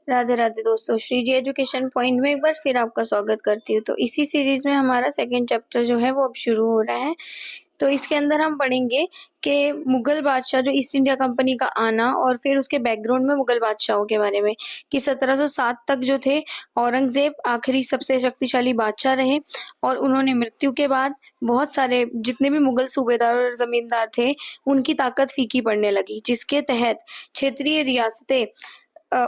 राधे राधे दोस्तों, श्री जी education point में एक बार फिर आपका स्वागत करती हूँ। तो इसी सीरीज में हमारा सेकंड चैप्टर जो है वो अब शुरू हो रहा है। तो इसके अंदर हम पढ़ेंगे कि मुगल बादशाह जो ईस्ट इंडिया कंपनी का आना और फिर उसके बैकग्राउंड में मुगल बादशाहों के बारे में कि 1707 तक जो थे औरंगजेब आखिरी सबसे शक्तिशाली बादशाह रहे और उन्होंने मृत्यु के बाद बहुत सारे जितने भी मुगल सूबेदार और जमींदार थे उनकी ताकत फीकी पड़ने लगी, जिसके तहत क्षेत्रीय रियासतें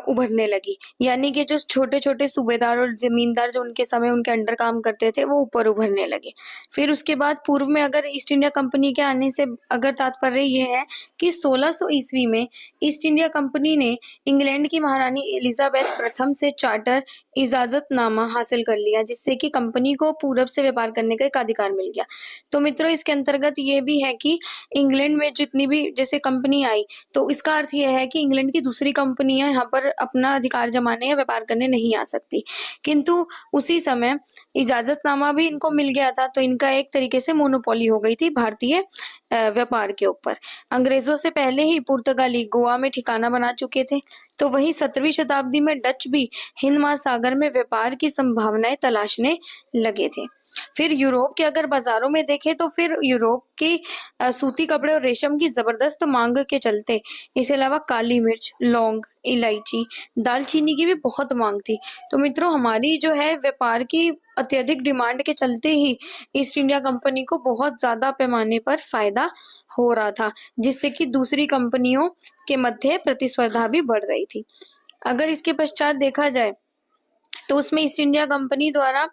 उभरने लगी। यानी कि जो छोटे छोटे सूबेदार और जमींदार जो उनके समय उनके अंडर काम करते थे वो ऊपर उभरने लगे। फिर उसके बाद पूर्व में अगर ईस्ट इंडिया कंपनी के आने से अगर तात्पर्य ये है कि 1600 ईस्वी में ईस्ट इंडिया कंपनी ने इंग्लैंड की महारानी एलिजाबेथ प्रथम से चार्टर इजाजतनामा हासिल कर लिया, जिससे कि कंपनी को पूरब से व्यापार करने का एक अधिकार मिल गया। तो मित्रों, इसके अंतर्गत ये भी है कि इंग्लैंड में जितनी भी जैसे कंपनी आई तो इसका अर्थ यह है कि इंग्लैंड की दूसरी कंपनियां यहाँ पर अपना अधिकार जमाने या व्यापार करने नहीं आ सकती। किंतु उसी समय इजाजतनामा भी इनको मिल गया था, तो इनका एक तरीके से मोनोपोली हो गई थी भारतीय व्यापार के ऊपर। अंग्रेजों से पहले ही पुर्तगाली गोवा में ठिकाना बना चुके थे, तो वहीं 17वीं शताब्दी में डच भी हिंद महासागर में व्यापार की संभावनाएं तलाशने लगे थे। फिर यूरोप के अगर बाजारों में देखें तो फिर यूरोप की सूती कपड़े और रेशम की जबरदस्त मांग के चलते इसके अलावा काली मिर्च, लौंग, इलायची, दालचीनी की भी बहुत मांग थी। तो मित्रों, हमारी जो है व्यापार की अत्यधिक डिमांड के चलते ही ईस्ट इंडिया कंपनी को बहुत ज्यादा पैमाने पर फायदा हो रहा था, जिससे कि दूसरी कंपनियों के मध्य प्रतिस्पर्धा भी बढ़ रही थी। अगर इसके पश्चात देखा जाए तो उसमें ईस्ट इंडिया कंपनी द्वारा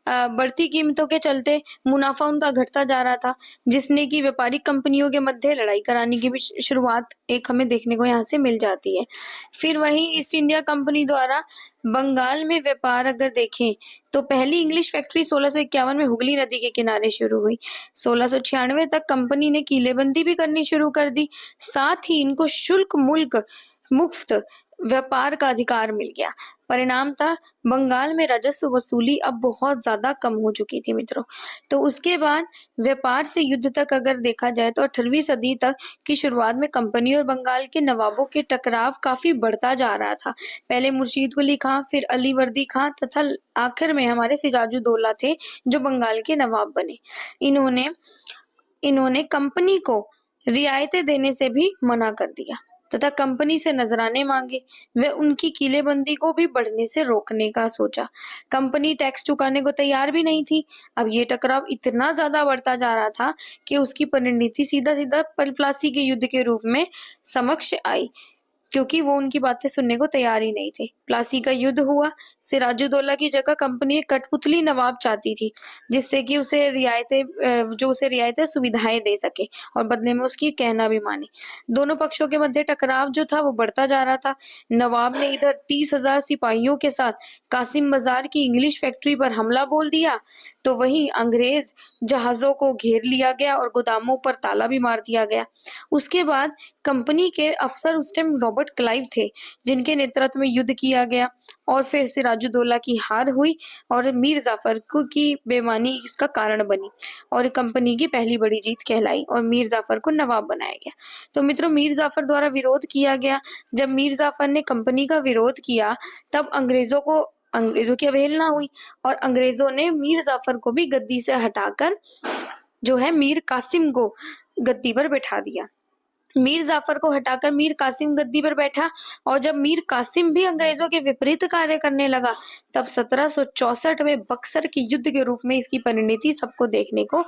बढ़ती कीमतों के चलते मुनाफा उनका घटता जा रहा था, जिसने की व्यापारिक कंपनियों के मध्य लड़ाई कराने की भी शुरुआत एक हमें देखने को यहाँ से मिल जाती है। फिर वहीं ईस्ट इंडिया कंपनी द्वारा बंगाल में व्यापार अगर देखें तो पहली इंग्लिश फैक्ट्री 1651 में हुगली नदी के किनारे शुरू हुई। 1696 तक कंपनी ने किलेबंदी भी करनी शुरू कर दी, साथ ही इनको शुल्क मुल्क मुफ्त व्यापार का अधिकार मिल गया। परिणाम था बंगाल में राजस्व वसूली अब बहुत ज्यादा कम हो चुकी थी मित्रों। तो उसके बाद व्यापार से युद्ध तक अगर देखा जाए तो 18वीं सदी तक की शुरुआत में कंपनी और बंगाल के नवाबों के टकराव काफी बढ़ता जा रहा था। पहले मुर्शीद कुली खां, फिर अली वर्दी खां तथा आखिर में हमारे सिराजुद्दौला थे जो बंगाल के नवाब बने। इन्होंने कंपनी को रियायतें देने से भी मना कर दिया तथा कंपनी से नजराने मांगे। वे उनकी किलेबंदी को भी बढ़ने से रोकने का सोचा। कंपनी टैक्स चुकाने को तैयार भी नहीं थी। अब ये टकराव इतना ज्यादा बढ़ता जा रहा था कि उसकी परिणति सीधा सीधा प्लासी के युद्ध के रूप में समक्ष आई, क्योंकि वो उनकी बातें सुनने को तैयार ही नहीं थे। प्लासी का युद्ध हुआ। सिराजुद्दौला की जगह कंपनी एक कठपुतली नवाब चाहती थी, जिससे कि उसे रियायतें सुविधाएं दे सके और बदले में उसकी कहना भी माने। दोनों पक्षों के मध्य टकराव जो था वो बढ़ता जा रहा था। नवाब ने इधर 30,000 सिपाहियों के साथ कासिम बाजार की इंग्लिश फैक्ट्री पर हमला बोल दिया, तो वहीं अंग्रेज जहाजों को घेर लिया गया और गोदामों पर ताला भी मार दिया गया। उसके बाद कंपनी के अफसर उस टाइम रॉबर्ट क्लाइव थे, जिनके नेतृत्व में युद्ध किया गया और फिर सिराजुद्दौला की हार हुई और मीर जाफर की बेईमानी इसका कारण बनी और कंपनी की पहली बड़ी जीत कहलाई और मीर जाफर को नवाब बनाया गया। तो मित्रों, मीर जाफर द्वारा विरोध किया गया। जब मीर जाफर ने कंपनी का विरोध किया तब अंग्रेजों की अवहेलना हुई और अंग्रेजों ने मीर जाफर को भी गद्दी से हटाकर जो है मीर कासिम को गद्दी पर बैठा दिया। मीर जाफर को हटाकर मीर कासिम गद्दी पर बैठा और जब मीर कासिम भी अंग्रेजों के विपरीत कार्य करने लगा तब 1764 में बक्सर के युद्ध के रूप में इसकी परिणति सबको देखने को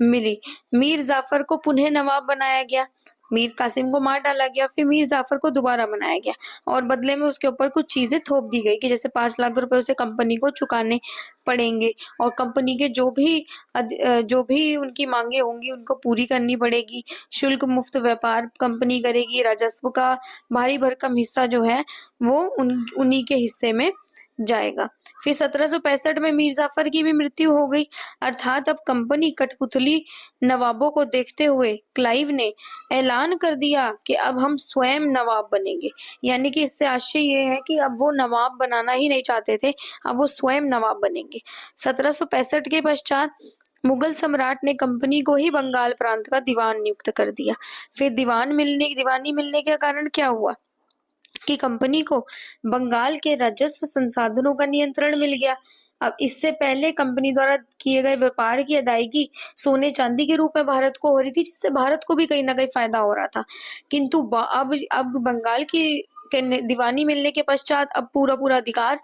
मिली। मीर जाफर को पुनः नवाब बनाया गया, मीर कासिम को मार डाला गया, फिर मीर जाफर को दोबारा बनाया गया और बदले में उसके ऊपर कुछ चीजें थोप दी गई कि जैसे 5 लाख रुपए उसे कंपनी को चुकाने पड़ेंगे और कंपनी के जो भी उनकी मांगे होंगी उनको पूरी करनी पड़ेगी। शुल्क मुफ्त व्यापार कंपनी करेगी। राजस्व का भारी भरकम हिस्सा जो है वो उन्हीं के हिस्से में जाएगा। फिर 1765 में मीर जाफर की भी मृत्यु हो गई, अर्थात अब कंपनी कठपुतली नवाबों को देखते हुए क्लाइव ने ऐलान कर दिया कि अब हम स्वयं नवाब बनेंगे। यानी कि इससे आशय ये है कि अब वो नवाब बनाना ही नहीं चाहते थे, अब वो स्वयं नवाब बनेंगे। 1765 के पश्चात मुगल सम्राट ने कंपनी को ही बंगाल प्रांत का दीवान नियुक्त कर दिया। फिर दीवानी मिलने के कारण क्या हुआ कि कंपनी को बंगाल के राजस्व संसाधनों का नियंत्रण मिल गया। अब इससे पहले कंपनी द्वारा किए गए व्यापार की अदायगी सोने चांदी के रूप में भारत को हो रही थी, जिससे भारत को भी कहीं ना कहीं फायदा हो रहा था। किंतु अब बंगाल की के दीवानी मिलने के पश्चात अब पूरा अधिकार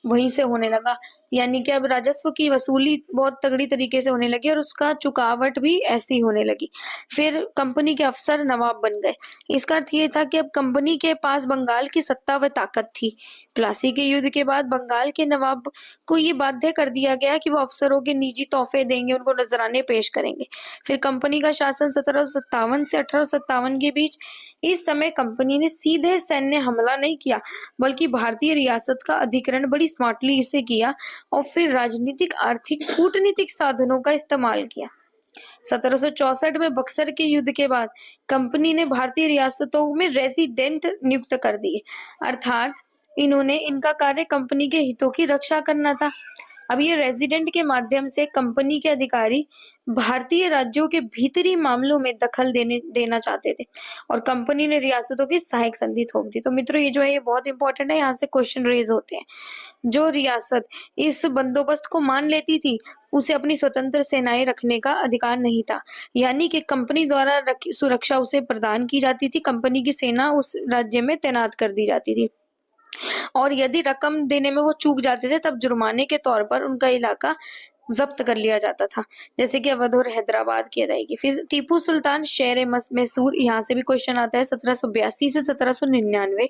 वहीं से होने लगा, यानी कि अब राजस्व की वसूली बहुत तगड़ी तरीके से होने लगी और उसका चुकावट भी ऐसी होने लगी। फिर कंपनी के अफसर नवाब बन गए। इसका अर्थ ये था कि अब कंपनी के पास बंगाल की सत्ता व ताकत थी। प्लासी के युद्ध के बाद बंगाल के नवाब को ये बाध्य कर दिया गया कि वो अफसरों के निजी तोहफे देंगे, उनको नजराने पेश करेंगे। फिर कंपनी का शासन 1757 से 1857 के बीच। इस समय कंपनी ने सीधे सैन्य हमला नहीं किया, बल्कि भारतीय रियासत का अधिग्रहण बड़ी स्मार्टली इसे किया और फिर राजनीतिक, आर्थिक, कूटनीतिक साधनों का इस्तेमाल किया। 1764 में बक्सर के युद्ध के बाद कंपनी ने भारतीय रियासतों में रेजिडेंट नियुक्त कर दिए, अर्थात इनका कार्य कंपनी के हितों की रक्षा करना था। अब ये रेजिडेंट के माध्यम से कंपनी के अधिकारी भारतीय राज्यों के भीतरी मामलों में दखल देना चाहते थे और कंपनी ने रियासतों की सहायक संधि थोप दी। तो मित्रों ये जो है ये बहुत इंपॉर्टेंट है, यहाँ से क्वेश्चन रेज होते हैं। जो रियासत इस बंदोबस्त को मान लेती थी उसे अपनी स्वतंत्र सेनाएं रखने का अधिकार नहीं था, यानी कि कंपनी द्वारा सुरक्षा उसे प्रदान की जाती थी, कंपनी की सेना उस राज्य में तैनात कर दी जाती थी और यदि रकम देने में वो चूक जाते थे तब जुर्माने के तौर पर उनका इलाका जब्त कर लिया जाता था, जैसे कि अवध और हैदराबाद की अदायगी। फिर टीपू सुल्तान शेर मैसूर, यहाँ से भी क्वेश्चन आता है 1782 से 1799।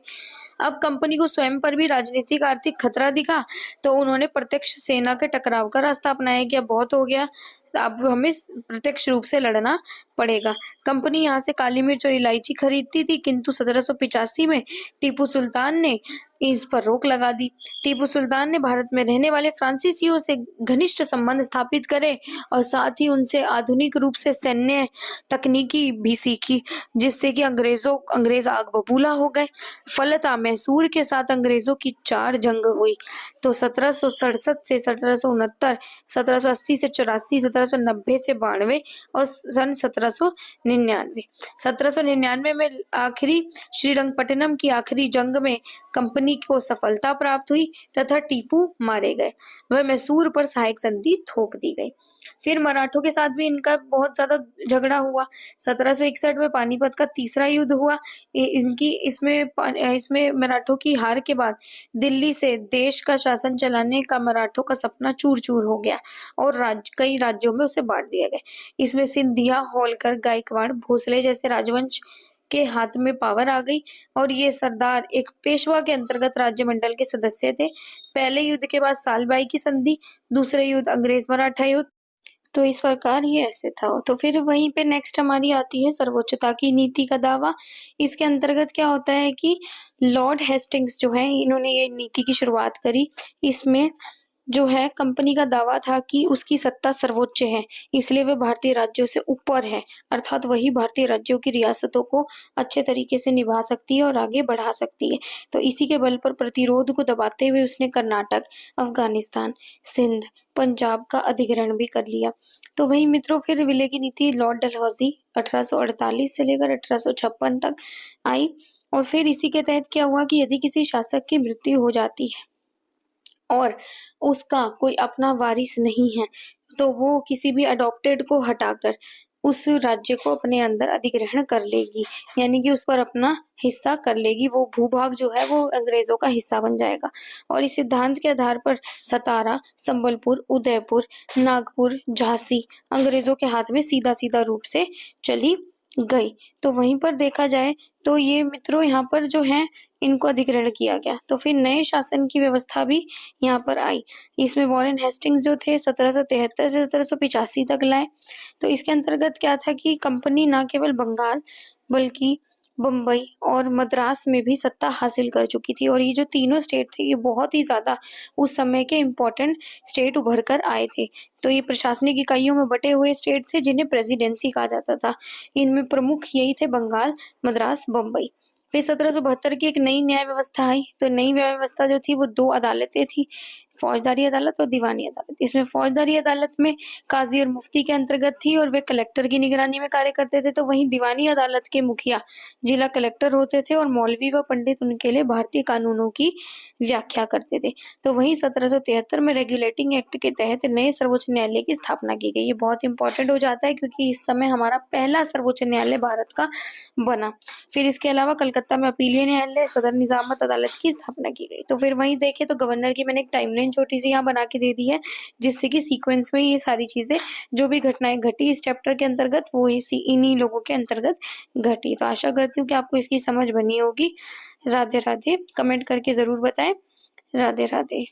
अब कंपनी को स्वयं पर भी राजनीतिक आर्थिक खतरा दिखा तो उन्होंने प्रत्यक्ष सेना के टकराव का रास्ता अपनाया कि अब बहुत हो गया, अब हमें प्रत्यक्ष रूप से लड़ना पड़ेगा। कंपनी यहाँ से काली मिर्च और इलायची खरीदती थी, किंतु 1785 में टीपू सुल्तान ने इस पर रोक लगा दी। टीपू सुल्तान ने भारत में रहने वाले फ्रांसीसियों से घनिष्ठ संबंध स्थापित करे और साथ ही उनसे आधुनिक रूप से सैन्य तकनीकी भी सीखी, जिससे कि अंग्रेज आग बबूला हो गए। फलतः मैसूर के साथ अंग्रेजों की 4 जंग हुई। तो 1767 से 1769, 1780 से 84, 1790 से 92 और सन 1799। 1799 में आखिरी श्रीरंगपट्टनम की आखिरी जंग में कंपनी को सफलता प्राप्त हुई तथा टीपू मारे गए, वह मैसूर पर सहायक संधि थोप दी गई। फिर मराठों के साथ भी इनका बहुत ज्यादा झगड़ा हुआ। 1761 में पानीपत का तीसरा युद्ध हुआ। इसमें मराठों की हार के बाद दिल्ली से देश का शासन चलाने का मराठों का सपना चूर चूर हो गया और कई राज्यों में उसे बांट दिया गया। इसमें सिंधिया, होलकर, गायकवाड़, भोसले जैसे राजवंश के हाथ में पावर आ गई और ये सरदार एक पेशवा के अंतर्गत राज्यमंडल के सदस्य थे। पहले युद्ध के बाद सालबाई की संधि, दूसरे युद्ध अंग्रेज मराठा युद्ध। तो इस प्रकार ये ऐसे था। तो फिर वहीं पे नेक्स्ट हमारी आती है सर्वोच्चता की नीति का दावा। इसके अंतर्गत क्या होता है कि लॉर्ड हेस्टिंग्स जो है इन्होंने ये नीति की शुरुआत करी। इसमें जो है कंपनी का दावा था कि उसकी सत्ता सर्वोच्च है, इसलिए वह भारतीय राज्यों से ऊपर है, अर्थात वही भारतीय राज्यों की रियासतों को अच्छे तरीके से निभा सकती है और आगे बढ़ा सकती है। तो इसी के बल पर प्रतिरोध को दबाते हुए उसने कर्नाटक, अफगानिस्तान, सिंध, पंजाब का अधिग्रहण भी कर लिया। तो वही मित्रों फिर विलय की नीति लॉर्ड डलहौजी 1848 से लेकर 1856 तक आई और फिर इसी के तहत क्या हुआ कि यदि किसी शासक की मृत्यु हो जाती है और उसका कोई अपना वारिस नहीं है तो वो किसी भी अडॉप्टेड को हटाकर उस राज्य को अपने अंदर अधिग्रहण कर लेगी, यानी कि उस पर अपना हिस्सा कर लेगी। वो भूभाग जो है वो अंग्रेजों का हिस्सा बन जाएगा और इस सिद्धांत के आधार पर सतारा, संबलपुर, उदयपुर, नागपुर, झांसी अंग्रेजों के हाथ में सीधा सीधा रूप से चली गई। तो वहीं पर देखा जाए तो ये मित्रों यहाँ पर जो है इनको अधिग्रहण किया गया। तो फिर नए शासन की व्यवस्था भी यहाँ पर आई। इसमें वॉरेन हेस्टिंग्स जो थे 1773 से 1785 तक लाए। तो इसके अंतर्गत क्या था कि कंपनी न केवल बंगाल बल्कि बम्बई और मद्रास में भी सत्ता हासिल कर चुकी थी और ये जो तीनों स्टेट थे ये बहुत ही ज्यादा उस समय के इम्पोर्टेंट स्टेट उभर कर आए थे। तो ये प्रशासनिक इकाइयों में बटे हुए स्टेट थे जिन्हें प्रेसिडेंसी कहा जाता था। इनमें प्रमुख यही थे बंगाल, मद्रास, बम्बई। फिर 1772 की एक नई न्याय व्यवस्था आई। तो नई न्याय व्यवस्था जो थी वो 2 अदालतें थी, फौजदारी अदालत और दीवानी अदालत। इसमें फौजदारी अदालत में काजी और मुफ्ती के अंतर्गत थी और वे कलेक्टर की निगरानी में कार्य करते थे, तो वहीं दीवानी अदालत के मुखिया जिला कलेक्टर होते थे और मौलवी व पंडित उनके लिए भारतीय कानूनों की व्याख्या करते थे। तो वहीं 1773 में रेगुलेटिंग एक्ट के तहत नए सर्वोच्च न्यायालय की स्थापना की गई। ये बहुत इंपॉर्टेंट हो जाता है क्योंकि इस समय हमारा पहला सर्वोच्च न्यायालय भारत का बना। फिर इसके अलावा कलकत्ता में अपीलीय न्यायालय, सदर निजामत अदालत की स्थापना की गई। तो फिर वहीं देखें तो गवर्नर की मैंने एक टाइमलाइन छोटी सी यहाँ बना के दे दी है, जिससे कि सीक्वेंस में ये सारी चीजें जो भी घटनाएं घटी इस चैप्टर के अंतर्गत वो इन्हीं लोगों के अंतर्गत घटी। तो आशा करती हूँ कि आपको इसकी समझ बनी होगी। राधे राधे। कमेंट करके जरूर बताएं। राधे राधे।